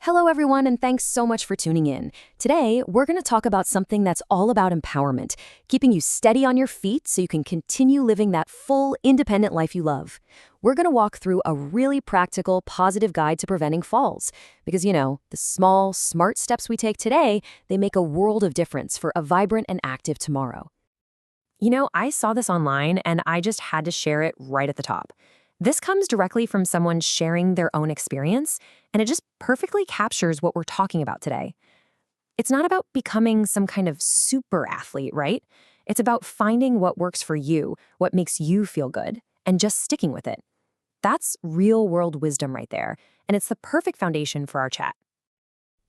Hello, everyone, and thanks so much for tuning in. Today, we're going to talk about something that's all about empowerment, keeping you steady on your feet so you can continue living that full, independent life you love. We're going to walk through a really practical, positive guide to preventing falls. Because, the small, smart steps we take today, they make a world of difference for a vibrant and active tomorrow. I saw this online and I just had to share it right at the top. This comes directly from someone sharing their own experience, and it just perfectly captures what we're talking about today. It's not about becoming some kind of super athlete, right? It's about finding what works for you, what makes you feel good, and just sticking with it. That's real-world wisdom right there, and it's the perfect foundation for our chat.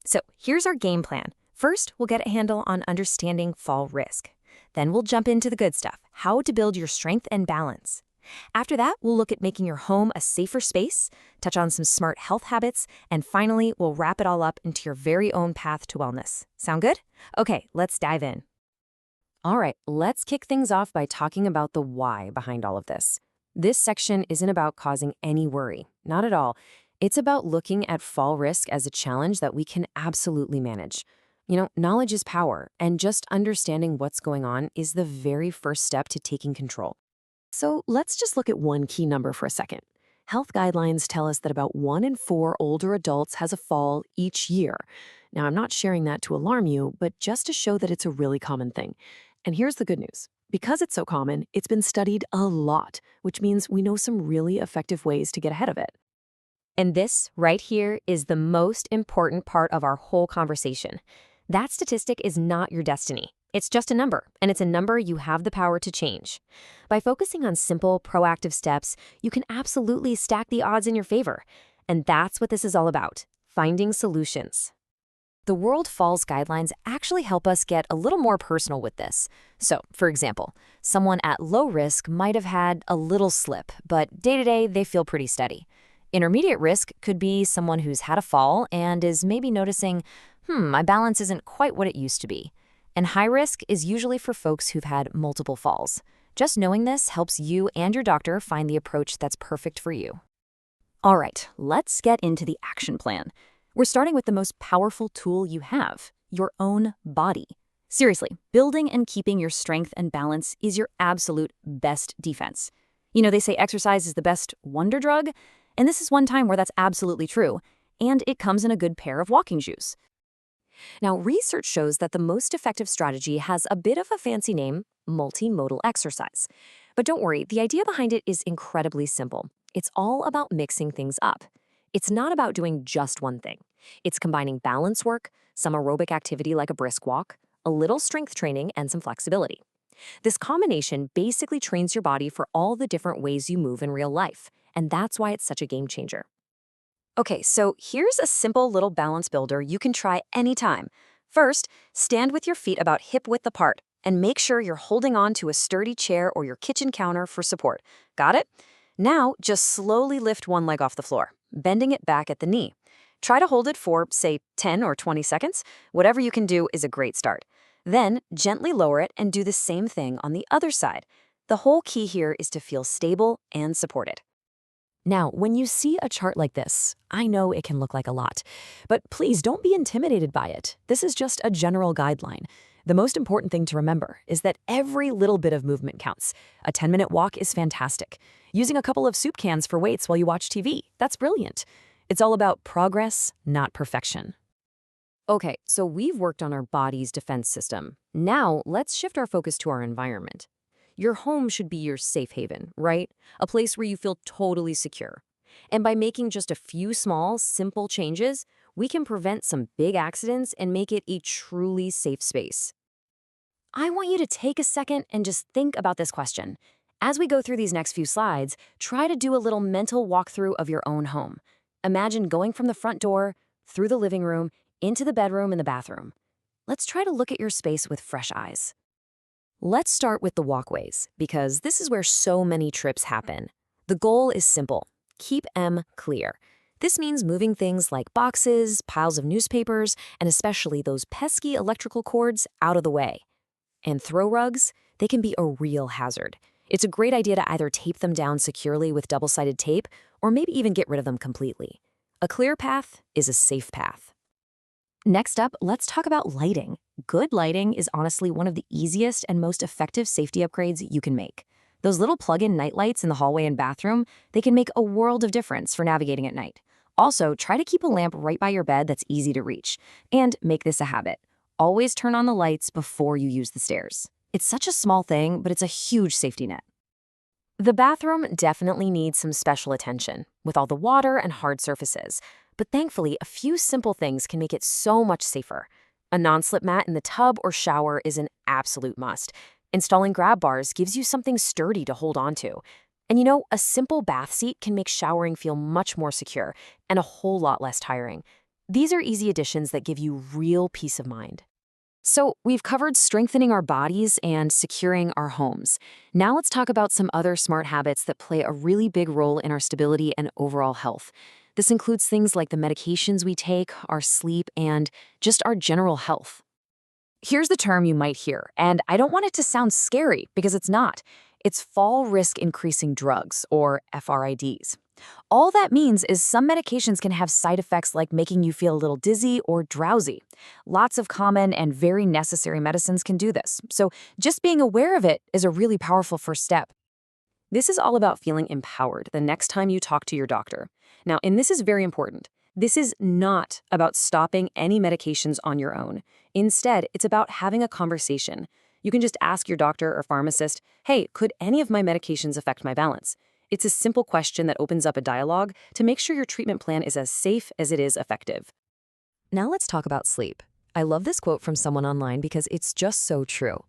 So here's our game plan. First, we'll get a handle on understanding fall risk. Then we'll jump into the good stuff, how to build your strength and balance. After that, we'll look at making your home a safer space, touch on some smart health habits, and finally, we'll wrap it all up into your very own path to wellness. Sound good? Okay, let's dive in. All right, let's kick things off by talking about the why behind all of this. This section isn't about causing any worry, not at all. It's about looking at fall risk as a challenge that we can absolutely manage. Knowledge is power, and just understanding what's going on is the very first step to taking control. So let's just look at one key number for a second. Health guidelines tell us that about 1 in 4 older adults has a fall each year. Now, I'm not sharing that to alarm you, but just to show that it's a really common thing. And here's the good news. Because it's so common, it's been studied a lot, which means we know some really effective ways to get ahead of it. And this right here is the most important part of our whole conversation. That statistic is not your destiny. It's just a number, and it's a number you have the power to change. By focusing on simple, proactive steps, you can absolutely stack the odds in your favor. And that's what this is all about, finding solutions. The World Falls Guidelines actually help us get a little more personal with this. So, for example, someone at low risk might have had a little slip, but day-to-day they feel pretty steady. Intermediate risk could be someone who's had a fall and is maybe noticing, my balance isn't quite what it used to be. And high risk is usually for folks who've had multiple falls. Just knowing this helps you and your doctor find the approach that's perfect for you. All right, let's get into the action plan. We're starting with the most powerful tool you have, your own body. Seriously, building and keeping your strength and balance is your absolute best defense. They say exercise is the best wonder drug, and this is one time where that's absolutely true, and it comes in a good pair of walking shoes. Now, research shows that the most effective strategy has a bit of a fancy name, multimodal exercise. But don't worry, the idea behind it is incredibly simple. It's all about mixing things up. It's not about doing just one thing. It's combining balance work, some aerobic activity like a brisk walk, a little strength training, and some flexibility. This combination basically trains your body for all the different ways you move in real life, and that's why it's such a game changer. Okay, so here's a simple little balance builder you can try anytime. First, stand with your feet about hip-width apart and make sure you're holding on to a sturdy chair or your kitchen counter for support. Got it? Now, just slowly lift one leg off the floor, bending it back at the knee. Try to hold it for, say, 10 or 20 seconds. Whatever you can do is a great start. Then, gently lower it and do the same thing on the other side. The whole key here is to feel stable and supported. Now, when you see a chart like this, I know it can look like a lot, but please don't be intimidated by it. This is just a general guideline. The most important thing to remember is that every little bit of movement counts. A 10-minute walk is fantastic. Using a couple of soup cans for weights while you watch TV, that's brilliant. It's all about progress, not perfection. Okay, so we've worked on our body's defense system. Now, let's shift our focus to our environment. Your home should be your safe haven, right? A place where you feel totally secure. And by making just a few small, simple changes, we can prevent some big accidents and make it a truly safe space. I want you to take a second and just think about this question. As we go through these next few slides, try to do a little mental walkthrough of your own home. Imagine going from the front door, through the living room, into the bedroom and the bathroom. Let's try to look at your space with fresh eyes. Let's start with the walkways, because this is where so many trips happen. The goal is simple. Keep them clear. This means moving things like boxes, piles of newspapers, and especially those pesky electrical cords out of the way. And throw rugs, they can be a real hazard. It's a great idea to either tape them down securely with double-sided tape or maybe even get rid of them completely. A clear path is a safe path. Next up, let's talk about lighting. Good lighting is honestly one of the easiest and most effective safety upgrades you can make. Those little plug-in night lights in the hallway and bathroom, they can make a world of difference for navigating at night. Also, try to keep a lamp right by your bed that's easy to reach. And make this a habit. Always turn on the lights before you use the stairs. It's such a small thing, but it's a huge safety net. The bathroom definitely needs some special attention, with all the water and hard surfaces. But thankfully, a few simple things can make it so much safer. A non-slip mat in the tub or shower is an absolute must. Installing grab bars gives you something sturdy to hold onto. And a simple bath seat can make showering feel much more secure and a whole lot less tiring. These are easy additions that give you real peace of mind. So we've covered strengthening our bodies and securing our homes. Now let's talk about some other smart habits that play a really big role in our stability and overall health. This includes things like the medications we take, our sleep, and just our general health. Here's the term you might hear, and I don't want it to sound scary because it's not. It's fall risk increasing drugs, or FRIDs. All that means is some medications can have side effects like making you feel a little dizzy or drowsy. Lots of common and very necessary medicines can do this, so just being aware of it is a really powerful first step. This is all about feeling empowered the next time you talk to your doctor. Now, and this is very important, this is not about stopping any medications on your own. Instead, it's about having a conversation. You can just ask your doctor or pharmacist, hey, could any of my medications affect my balance? It's a simple question that opens up a dialogue to make sure your treatment plan is as safe as it is effective. Now let's talk about sleep. I love this quote from someone online because it's just so true.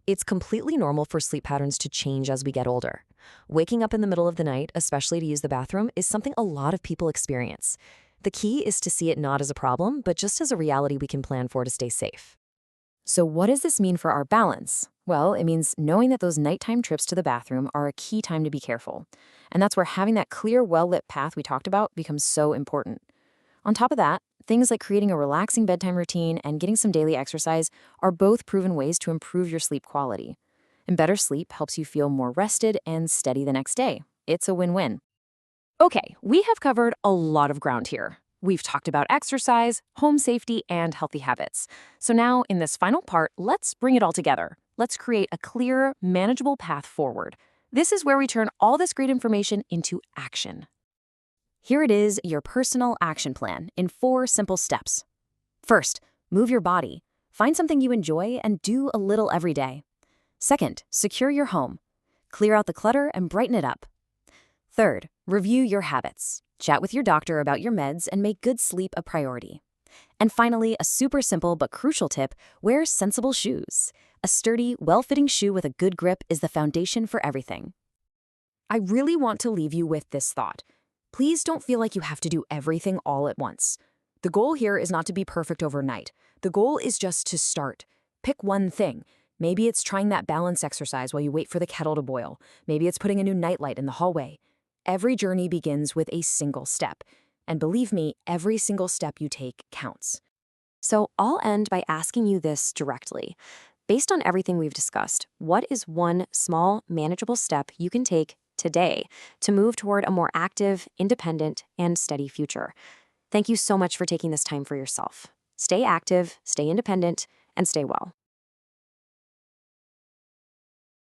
It's completely normal for sleep patterns to change as we get older. Waking up in the middle of the night, especially to use the bathroom, is something a lot of people experience. The key is to see it not as a problem, but just as a reality we can plan for to stay safe. So what does this mean for our balance? Well, it means knowing that those nighttime trips to the bathroom are a key time to be careful. And that's where having that clear, well-lit path we talked about becomes so important. On top of that, things like creating a relaxing bedtime routine and getting some daily exercise are both proven ways to improve your sleep quality. And better sleep helps you feel more rested and steady the next day. It's a win-win. Okay, we have covered a lot of ground here. We've talked about exercise, home safety, and healthy habits. So now, in this final part, let's bring it all together. Let's create a clear, manageable path forward. This is where we turn all this great information into action. Here it is, your personal action plan in 4 simple steps. First, move your body. Find something you enjoy and do a little every day. Second, secure your home. Clear out the clutter and brighten it up. Third, review your habits. Chat with your doctor about your meds and make good sleep a priority. And finally, a super simple but crucial tip, wear sensible shoes. A sturdy, well-fitting shoe with a good grip is the foundation for everything. I really want to leave you with this thought. Please don't feel like you have to do everything all at once. The goal here is not to be perfect overnight. The goal is just to start. Pick one thing. Maybe it's trying that balance exercise while you wait for the kettle to boil. Maybe it's putting a new nightlight in the hallway. Every journey begins with a single step. And believe me, every single step you take counts. So I'll end by asking you this directly. Based on everything we've discussed, what is one small, manageable step you can take today to move toward a more active, independent, and steady future? Thank you so much for taking this time for yourself. Stay active, stay independent, and stay well.